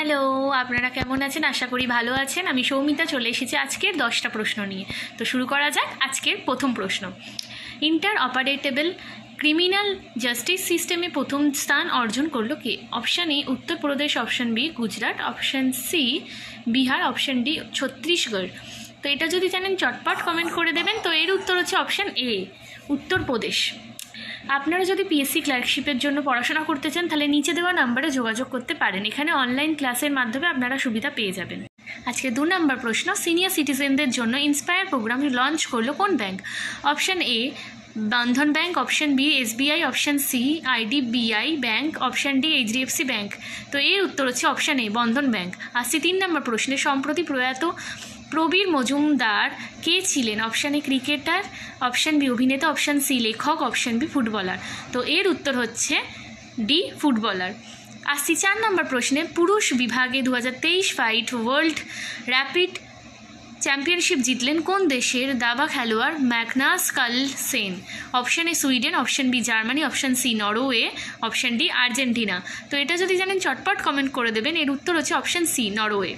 Hello, আপনারা কেমন আছেন? আশা করি ভালো আছেন। আমি সৌমিতা চলে এসেছি আজকের 10টা প্রশ্ন নিয়ে। তো শুরু করা যাক আজকের প্রথম প্রশ্ন। ইন্টার অপারেটেবল ক্রিমিনাল জাস্টিস সিস্টেমে প্রথম স্থান অর্জন করলো কে? Option A Uttar Pradesh, option B Gujarat, option C Bihar, option D Chhattisgarh. তো এটা যদি জানেন চটপট কমেন্ট করে দেবেন। তো এর উত্তর হচ্ছে অপশান এ উত্তরপ্রদেশ। আপনারা যদি পিএসসি ক্লার্কশিপের জন্য পড়াশোনা করতে চান তাহলে নিচে দেওয়া নাম্বারে যোগাযোগ করতে পারেন। এখানে অনলাইন ক্লাসের মাধ্যমে আপনারা সুবিধা পেয়ে যাবেন। আজকে 2 নম্বর প্রশ্ন। সিনিয়র সিটিজেনদের জন্য ইন্সপায়ার প্রোগ্রাম লঞ্চ করলো কোন ব্যাংক? Option A Bandhan bank, option B SBI, option C IDBI bank, option D HDFC bank. তো এর উত্তর হচ্ছে অপশান এ বন্ধন ব্যাংক। আসছে 3 নম্বর প্রশ্নে। সম্প্রতি প্রয়াত প্রবীর মজুমদার কে ছিলেন? Option A cricketer, option B অভিনেতা, অপশান সি লেখক, অপশান বি ফুটবলার। তো এর উত্তর হচ্ছে ডি ফুটবলার। আসছি 4 নম্বর প্রশ্নে। পুরুষ বিভাগে 2023 ফাইট ওয়ার্ল্ড র্যাপিড চ্যাম্পিয়নশিপ জিতলেন কোন দেশের দাবা খেলোয়াড় Magnus Carlsen? Option A Sweden, option B Germany, option C Norway, option D Argentina. তো এটা যদি জানেন চটপট কমেন্ট করে দেবেন। এর উত্তর হচ্ছে অপশান সি নরওয়ে।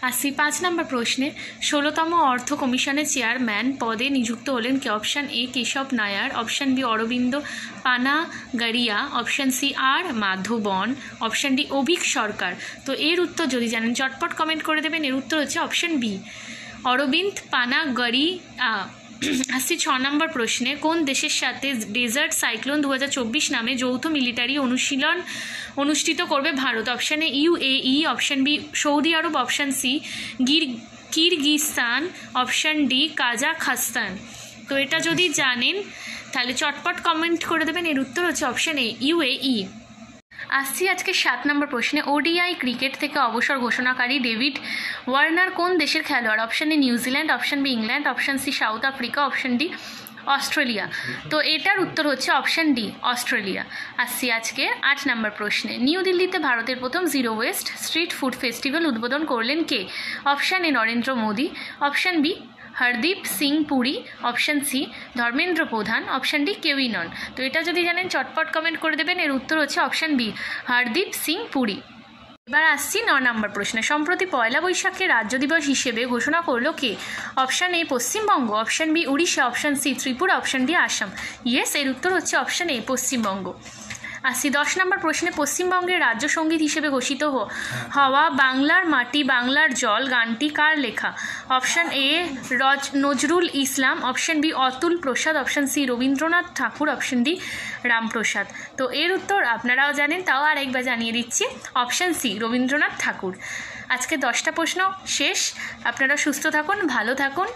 আসছি 5 নম্বর প্রশ্নে। 16তম অর্থ কমিশনের চেয়ারম্যান পদে নিযুক্ত হলেন কে? Option A Keshav Nair, option B Arvind Panagariya, option C R Madhavan, option D Abhik Sarkar. তো এর উত্তর যদি জানেন চটপট কমেন্ট করে দেবেন। এর উত্তর হচ্ছে অপশান বি অরবিন্দ পানাগারিয়া। আসছি 6 নম্বর প্রশ্নে। কোন দেশের সাথে ডেজার্ট সাইক্লোন 2024 নামে যৌথ মিলিটারি অনুশীলন অনুষ্ঠিত করবে Bharat? Option A UAE, option B সৌদি আরব, option C Kyrgyzstan, option D Kazakhstan. তো এটা যদি জানেন তাহলে চটপট কমেন্ট করে দেবেন। এর উত্তর হচ্ছে অপশান এ ইউএই। আসছি আজকে 7 নম্বর প্রশ্নে। ওডিআই ক্রিকেট থেকে অবসর ঘোষণাকারী ডেভিড ওয়ার্নার কোন দেশের খেলোয়াড়? Option A New Zealand, option B England, option C south Africa, option D Australia. তো এটার উত্তর হচ্ছে অপশান ডি অস্ট্রেলিয়া। আসছি আজকে 8 নম্বর প্রশ্নে। নিউ দিল্লিতে ভারতের প্রথম zero waste street food festival উদ্বোধন করলেন কে? Option A Narendra Modi, option B Hardeep Singh Puri, option C Dharmendra Pradhan, option D কেউই নন। তো এটা যদি জানেন চটপট কমেন্ট করে দেবেন। এর উত্তর হচ্ছে অপশান বি হরদীপ সিং পুরী। এবার আসছি 9 নম্বর প্রশ্নে। সম্প্রতি পয়লা বৈশাখকে রাজ্য দিবস হিসেবে ঘোষণা করলো কে? Option A Paschimbanga, option B Orissa, option C Tripura, option D Assam. Yes, এর উত্তর হচ্ছে অপশান এ পশ্চিমবঙ্গ। আসছি 10 নম্বর প্রশ্নে। পশ্চিমবঙ্গের রাজ্য সঙ্গীত হিসেবে ঘোষিত হওয়া বাংলার মাটি বাংলার জল গানটি কার লেখা? Option A Nazrul Islam, option B Atul Prasad, option C Rabindranath Thakur, option D Ramprasad. তো এর উত্তর আপনারাও জানেন, তাও আর একবার জানিয়ে দিচ্ছি, অপশান সি রবীন্দ্রনাথ ঠাকুর। আজকে 10টা প্রশ্ন শেষ। আপনারা সুস্থ থাকুন, ভালো থাকুন।